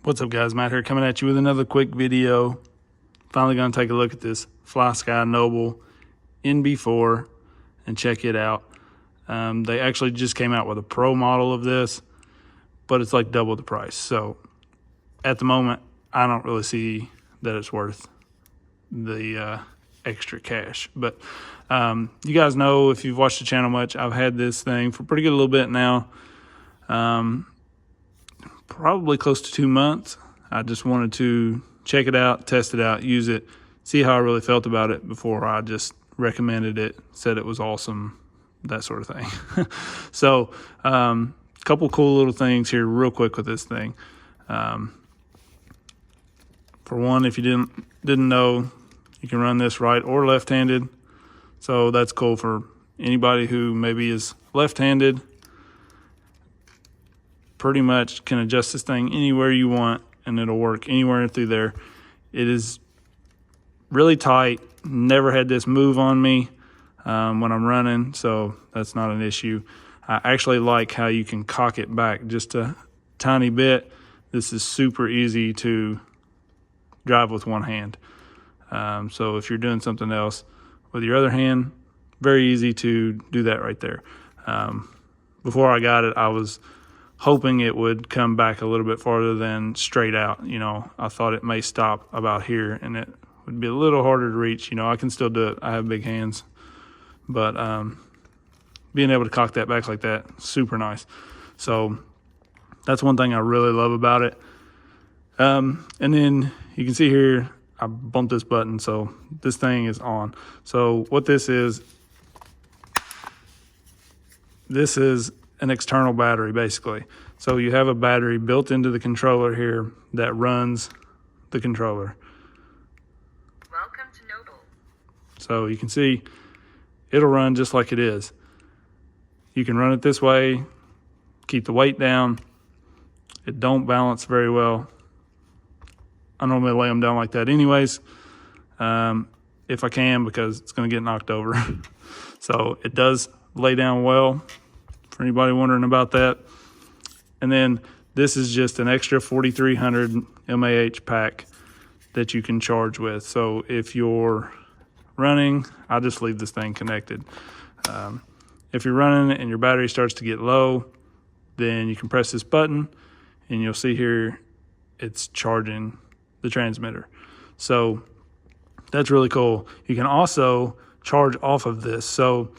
What's up, guys? Matt here, coming at you with another quick video. Finally gonna take a look at this Flysky Noble NB4 and check it out. They actually just came out with a pro model of this, but it's like double the price. So at the moment, I don't really see that it's worth the extra cash. But you guys know, if you've watched the channel much, I've had this thing for pretty good a little bit now. Probably close to 2 months. I just wanted to check it out, test it out, use it, see how I really felt about it before I just recommended it, said it was awesome, that sort of thing. So a couple cool little things here real quick with this thing. For one, if you didn't know, you can run this right or left-handed. So that's cool for anybody who maybe is left-handed. Pretty much can adjust this thing anywhere you want and it'll work anywhere through there. It is really tight. Never had this move on me when I'm running, so that's not an issue. I actually like how you can cock it back just a tiny bit. This is super easy to drive with one hand. So if you're doing something else with your other hand, very easy to do that right there. Before I got it, I was hoping it would come back a little bit farther than straight out. You know, I thought it may stop about here and it would be a little harder to reach. You know, I can still do it. I have big hands, but being able to cock that back like that, super nice. So that's one thing I really love about it. And then you can see here, I bumped this button, so this thing is on. So what this is an external battery, basically. So you have a battery built into the controller here that runs the controller. Welcome to Noble. So you can see it'll run just like it is. You can run it this way, keep the weight down. It don't balance very well. I normally lay them down like that anyways, if I can, because it's gonna get knocked over. So it does lay down well, for anybody wondering about that. And then this is just an extra 4300 mAh pack that you can charge with. So if you're running, I'll just leave this thing connected. If you're running and your battery starts to get low, then you can press this button and you'll see here it's charging the transmitter. So that's really cool. You can also charge off of this. So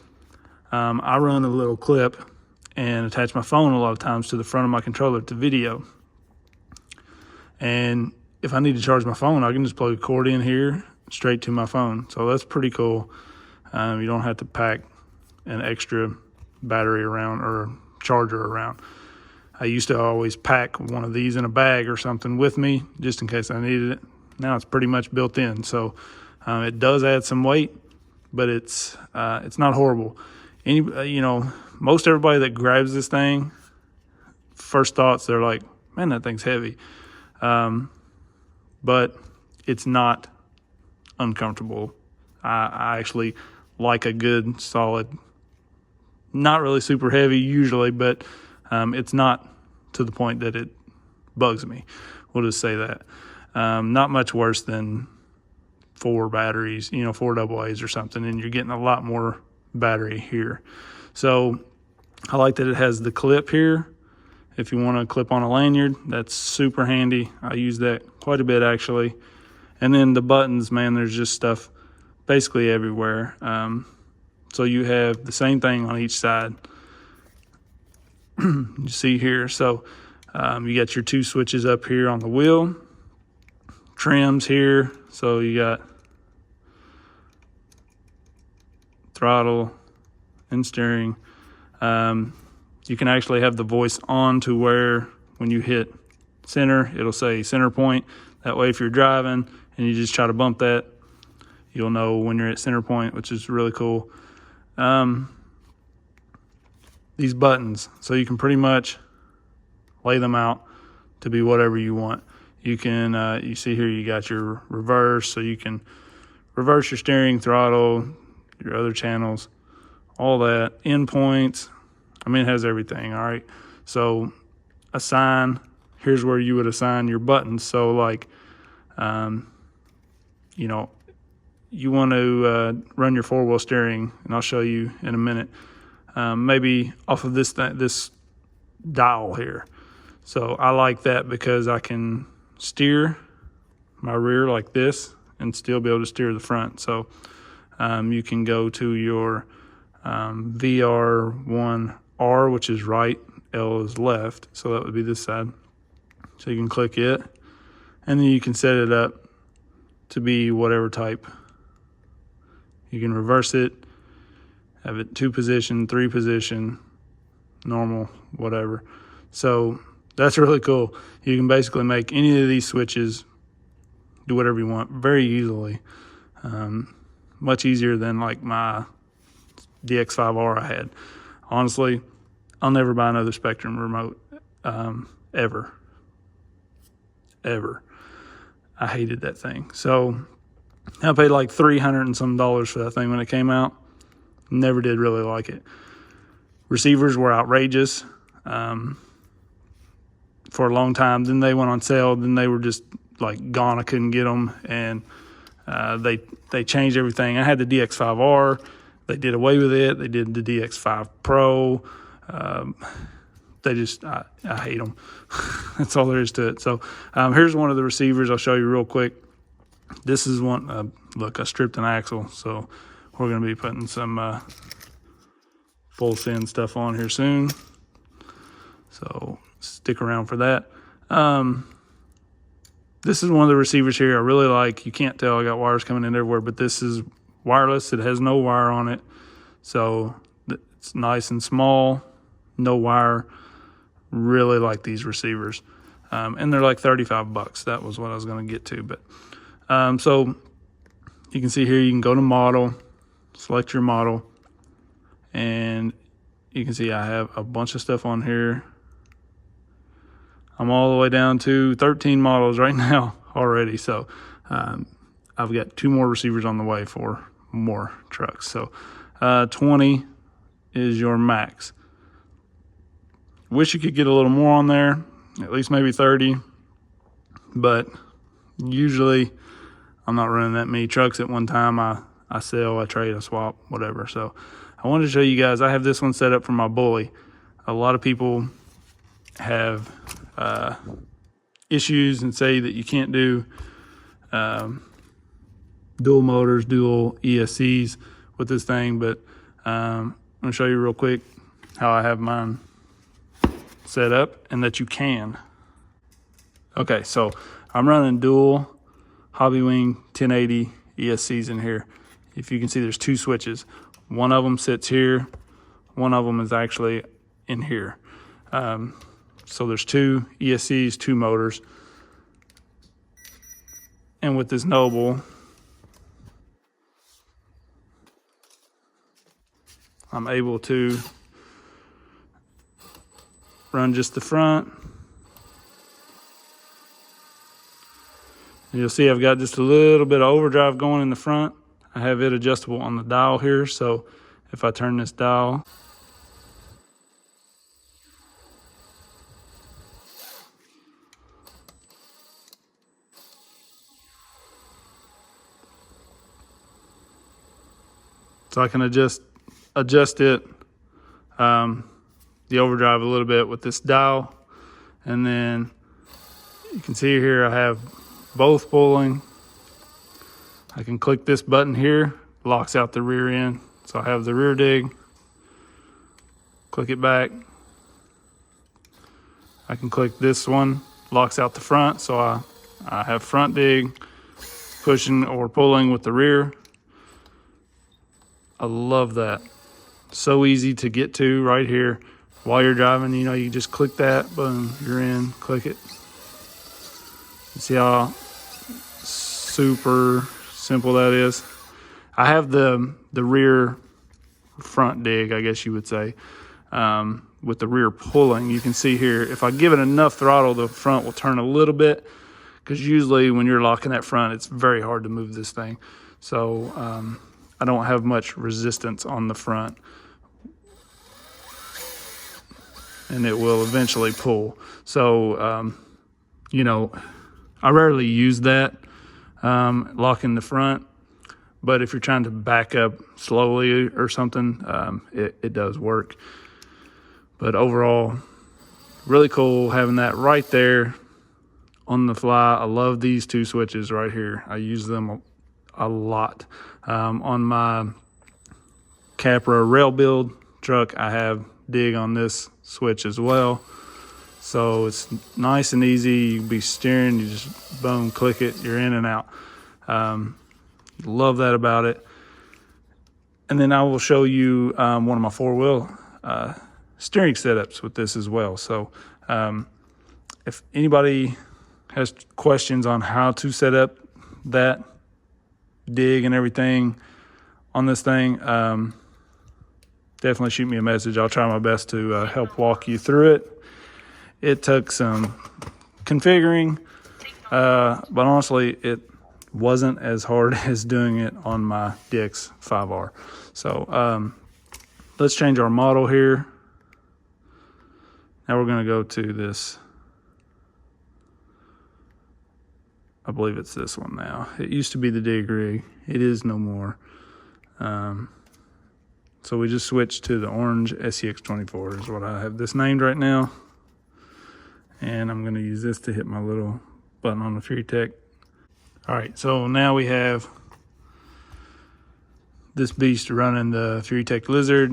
I run a little clip and attach my phone a lot of times to the front of my controller to video. And if I need to charge my phone, I can just plug a cord in here straight to my phone. So that's pretty cool. You don't have to pack an extra battery around or charger around. I used to always pack one of these in a bag or something with me just in case I needed it. Now it's pretty much built in. So it does add some weight, but it's not horrible. Most everybody that grabs this thing, first thoughts, they're like, man, that thing's heavy. But it's not uncomfortable. I actually like a good, solid, not really super heavy usually, but it's not to the point that it bugs me. We'll just say that. Not much worse than 4 batteries, 4 AA's or something, and you're getting a lot more battery here. So I like that it has the clip here. If you want to clip on a lanyard, that's super handy. I use that quite a bit actually. And then the buttons, man, there's just stuff basically everywhere. So you have the same thing on each side. You see here, so you got your 2 switches up here on the wheel, trims here, so you got throttle and steering. You can actually have the voice on to where when you hit center, it'll say center point. That way if you're driving and you just try to bump that, you'll know when you're at center point, which is really cool. These buttons, so you can pretty much lay them out to be whatever you want. You can, you see here, you got your reverse, so you can reverse your steering, throttle, your other channels, all that, endpoints. I mean, it has everything, all right? So a sign here's where you would assign your buttons. So like, you know, you want to run your 4-wheel steering, and I'll show you in a minute, maybe off of this dial here. So I like that because I can steer my rear like this and still be able to steer the front. So you can go to your VR1R, which is right, L is left, so that would be this side. So you can click it, and then you can set it up to be whatever type. You can reverse it, have it 2 position, 3 position, normal, whatever. So that's really cool. You can basically make any of these switches do whatever you want very easily. Much easier than like my DX5R I had. Honestly, I'll never buy another Spectrum remote, ever. I hated that thing. So I paid like $300 and some for that thing when it came out. Never did really like it. Receivers were outrageous for a long time. Then they went on sale. Then they were just like gone. I couldn't get them, and they changed everything. I had the DX5R. They did away with it. They did the DX5 Pro. They just, I hate them. That's all there is to it. So here's one of the receivers. I'll show you real quick. This is one, look, I stripped an axle. So we're going to be putting some full send stuff on here soon. So stick around for that. This is one of the receivers here I really like. You can't tell, I got wires coming in everywhere, but this is wireless. It has no wire on it. So it's nice and small, no wire. Really like these receivers. And they're like $35. That was what I was going to get to. But so you can see here, you can go to model, select your model, and you can see I have a bunch of stuff on here. I'm all the way down to 13 models right now already. So I've got 2 more receivers on the way for more trucks. So 20 is your max. Wish you could get a little more on there, at least maybe 30, but usually I'm not running that many trucks at one time. I sell, I trade, I swap, whatever. So I wanted to show you guys, I have this one set up for my bully. A lot of people have issues and say that you can't do dual motors, dual ESCs with this thing, but I'm going to show you real quick how I have mine set up and that you can. Okay, so I'm running dual Hobbywing 1080 ESCs in here. If you can see, there's 2 switches. One of them sits here, one of them is actually in here. So there's 2 ESCs, 2 motors. And with this Noble, I'm able to run just the front. And you'll see I've got just a little bit of overdrive going in the front. I have it adjustable on the dial here, so if I turn this dial, so I can adjust it, the overdrive a little bit with this dial. And then you can see here I have both pulling. I can click this button here, locks out the rear end. So I have the rear dig, click it back. I can click this one, locks out the front. So I have front dig, pushing or pulling with the rear. I love that. So easy to get to right here. While you're driving, you know, you just click that, boom, you're in, click it. You see how super simple that is? I have the rear front dig, I guess you would say, with the rear pulling. You can see here, if I give it enough throttle, the front will turn a little bit, because usually when you're locking that front, it's very hard to move this thing. So I don't have much resistance on the front, and it will eventually pull. So you know, I rarely use that, locking the front. But if you're trying to back up slowly or something, it does work. But overall, really cool having that right there on the fly. I love these two switches right here. I use them a lot. On my Capra rail build truck, I have dig on this switch as well. So it's nice and easy. You can be steering, you just boom, click it, you're in and out. Love that about it. And then I will show you one of my 4-wheel steering setups with this as well. So if anybody has questions on how to set up that dig and everything on this thing, definitely shoot me a message. I'll try my best to help walk you through it. It took some configuring, but honestly, it wasn't as hard as doing it on my DX 5R. So let's change our model here. Now we're going to go to this. I believe it's this one now. It used to be the dig rig. It is no more. So we just switched to the orange SCX24 is what I have this named right now. And I'm going to use this to hit my little button on the Fury Tech. All right, so now we have this beast running the Fury Tech Lizard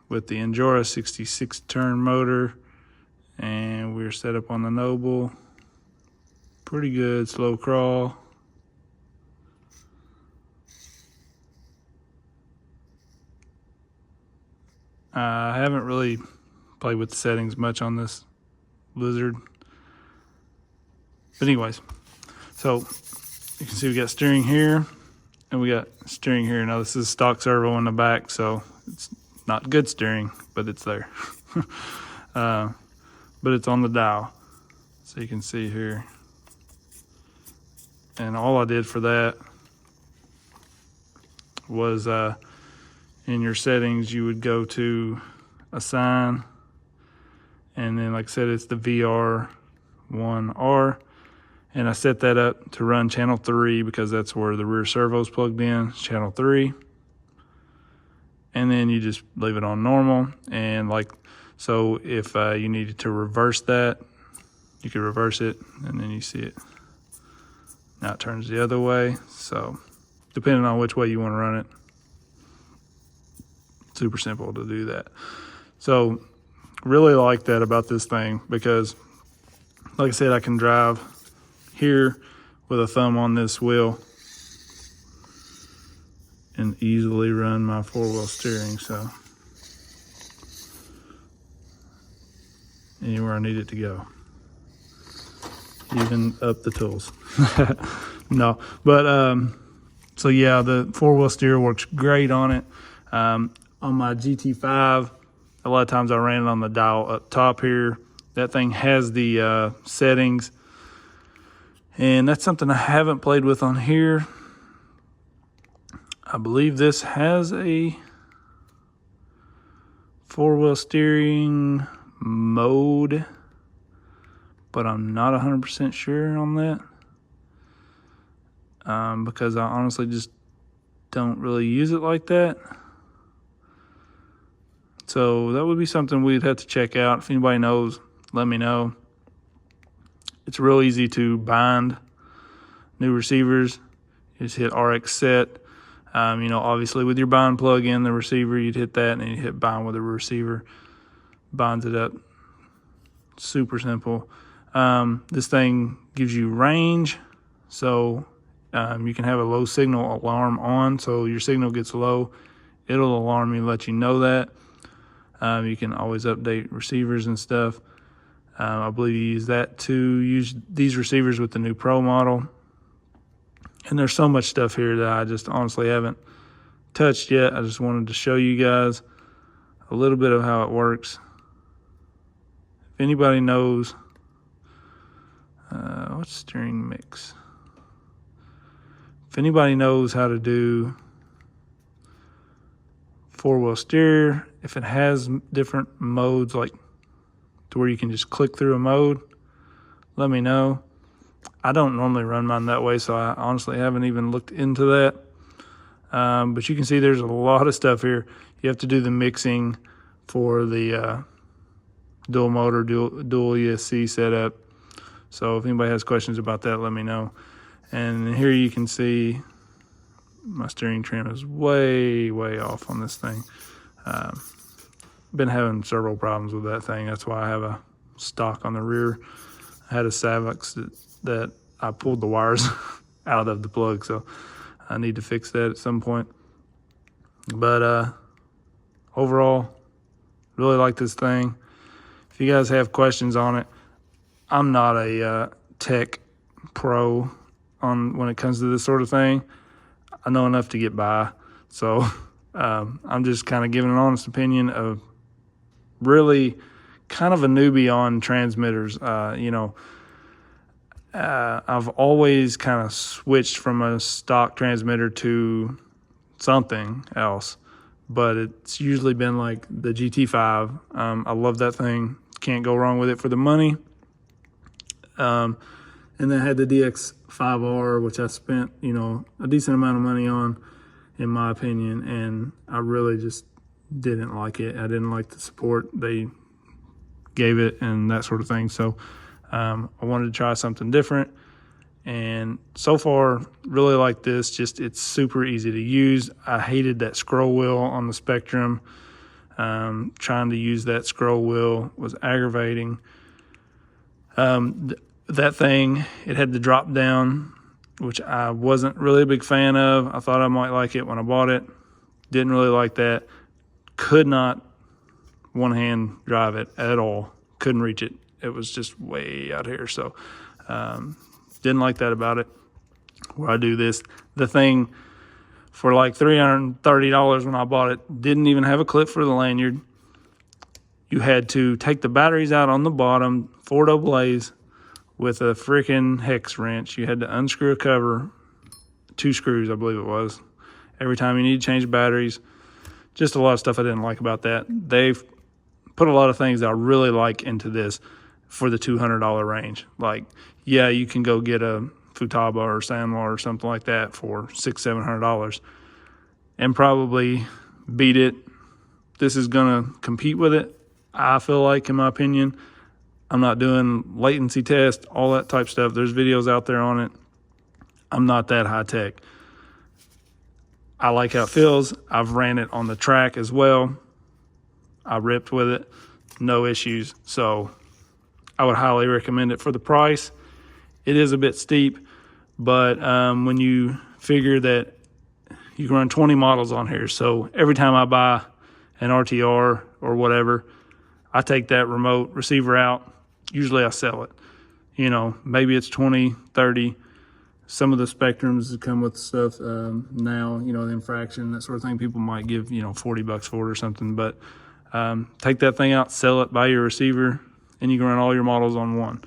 with the Endura 66 turn motor. And we're set up on the Noble. Pretty good, slow crawl. I haven't really played with the settings much on this Lizard. But anyways, so you can see we got steering here and we got steering here. Now this is stock servo in the back, so it's not good steering, but it's there. But it's on the dial, so you can see here. And all I did for that was in your settings, you would go to assign, and then like I said, it's the VR1R. And I set that up to run channel 3 because that's where the rear servo is plugged in, channel 3. And then you just leave it on normal. And like, so if you needed to reverse that, you could reverse it and then you see it. Now it turns the other way. So depending on which way you want to run it, super simple to do that. So really like that about this thing because like I said, I can drive here with a thumb on this wheel and easily run my 4-wheel steering. So anywhere I need it to go, even up the tools. No, but so yeah, the 4-wheel steer works great on it. On my GT5, a lot of times I ran it on the dial up top here. That thing has the settings, and that's something I haven't played with on here. I believe this has a 4-wheel steering mode, but I'm not 100% sure on that because I honestly just don't really use it like that. So that would be something we'd have to check out. If anybody knows, let me know. It's real easy to bind new receivers. You just hit RX set. You know, obviously with your bind plug in the receiver, you'd hit that and then you hit bind with the receiver. Binds it up. Super simple. This thing gives you range. So you can have a low signal alarm on. So your signal gets low, it'll alarm you, let you know that. You can always update receivers and stuff. I believe you use that to use these receivers with the new Pro model. And there's so much stuff here that I just honestly haven't touched yet. I just wanted to show you guys a little bit of how it works. If anybody knows, what's steering mix? If anybody knows how to do 4-wheel steer, if it has different modes, like to where you can just click through a mode, let me know. I don't normally run mine that way, so I honestly haven't even looked into that. But you can see there's a lot of stuff here. You have to do the mixing for the dual motor, dual ESC setup. So if anybody has questions about that, let me know. And here you can see my steering trim is way off on this thing. Been having several problems with that thing. That's why I have a stock on the rear. I had a Savox that I pulled the wires out of the plug, so I need to fix that at some point. But overall, really like this thing. If you guys have questions on it, I'm not a tech pro on when it comes to this sort of thing. I know enough to get by, so I'm just kind of giving an honest opinion of really kind of a newbie on transmitters. I've always kind of switched from a stock transmitter to something else, but it's usually been like the GT5. I love that thing. Can't go wrong with it for the money. And then I had the DX5R, which I spent, a decent amount of money on, in my opinion, and I really just didn't like it. I didn't like the support they gave it and that sort of thing. So I wanted to try something different, and so far really like this. Just it's super easy to use. I hated that scroll wheel on the Spectrum. Trying to use that scroll wheel was aggravating. That thing, it had the drop down, which I wasn't really a big fan of. I thought I might like it when I bought it. Didn't really like that. Could not one hand drive it at all. Couldn't reach it. It was just way out here. So didn't like that about it. Where I do this, the thing for like $330 when I bought it, didn't even have a clip for the lanyard. You had to take the batteries out on the bottom, 4 AA's, with a freaking hex wrench. You had to unscrew a cover, 2 screws, I believe it was, every time you need to change batteries. Just a lot of stuff I didn't like about that. They've put a lot of things that I really like into this for the $200 range. Like, yeah, you can go get a Futaba or Sanwa or something like that for $600-700 and probably beat it. This is gonna compete with it, I feel like, in my opinion. I'm not doing latency tests, all that type stuff. There's videos out there on it. I'm not that high tech. I like how it feels. I've ran it on the track as well. I ripped with it, no issues. So I would highly recommend it for the price. It is a bit steep, but when you figure that you can run 20 models on here, so every time I buy an RTR or whatever, I take that remote receiver out. Usually I sell it. Maybe it's 20, 30. Some of the Spectrums come with stuff now, the infraction, that sort of thing. People might give, $40 for it or something. But take that thing out, sell it, buy your receiver, and you can run all your models on one.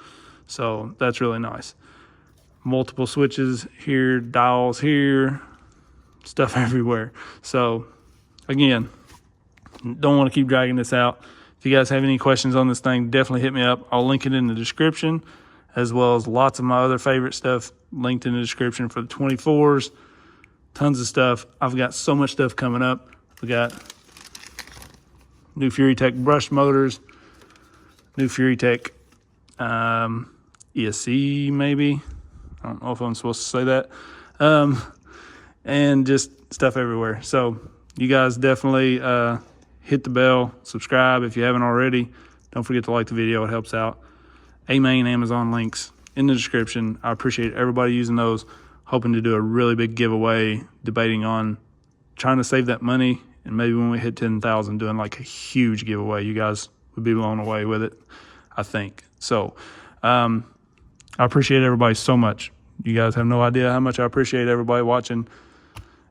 So that's really nice. Multiple switches here, dials here, stuff everywhere. So again, don't want to keep dragging this out. If you guys have any questions on this thing, definitely hit me up. I'll link it in the description, as well as lots of my other favorite stuff linked in the description for the 24s. Tons of stuff. I've got so much stuff coming up. We got new Fury Tech brush motors, new Fury Tech ESC maybe. I don't know if I'm supposed to say that. And just stuff everywhere. So you guys definitely hit the bell, subscribe if you haven't already. Don't forget to like the video. It helps out. AMain Amazon links in the description. I appreciate everybody using those. Hoping to do a really big giveaway, debating on trying to save that money, and maybe when we hit 10,000, doing like a huge giveaway. You guys would be blown away with it, I think. So I appreciate everybody so much. You guys have no idea how much I appreciate everybody watching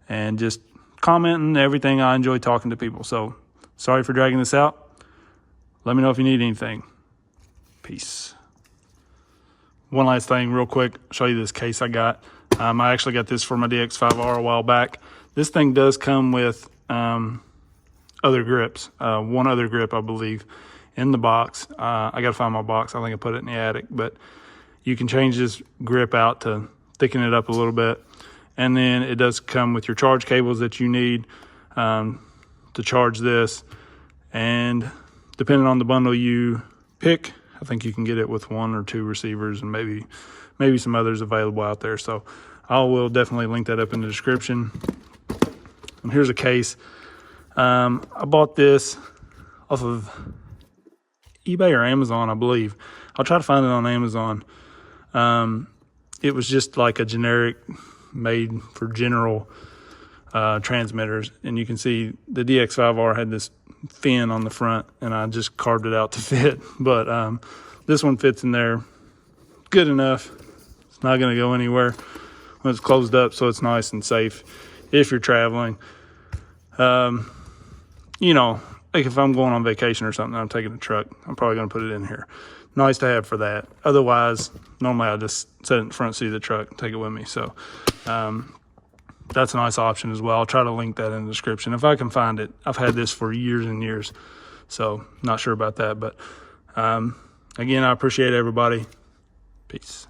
and just commenting, everything. I enjoy talking to people. So sorry for dragging this out. Let me know if you need anything. Peace. One last thing real quick. I'll show you this case I got. I actually got this for my DX5R a while back. This thing does come with other grips. One other grip, I believe, in the box. I got to find my box. I think I put it in the attic. But You can change this grip out to thicken it up a little bit. And then it does come with your charge cables that you need to charge this. And depending on the bundle you pick, I think you can get it with 1 or 2 receivers and maybe some others available out there. So I will definitely link that up in the description. And here's a case. I bought this off of eBay or Amazon, I believe. I'll try to find it on Amazon. It was just like a generic made for general transmitters, and you can see the DX5R had this fin on the front, and I just carved it out to fit. But this one fits in there good enough. It's not going to go anywhere when it's closed up, so it's nice and safe if you're traveling. You know, like if I'm going on vacation or something, I'm taking a truck, I'm probably going to put it in here. Nice to have for that. Otherwise, normally I just set it in the front seat of the truck and take it with me. So that's a nice option as well. I'll try to link that in the description if I can find it. I've had this for years and years, so not sure about that. But again, I appreciate everybody. Peace.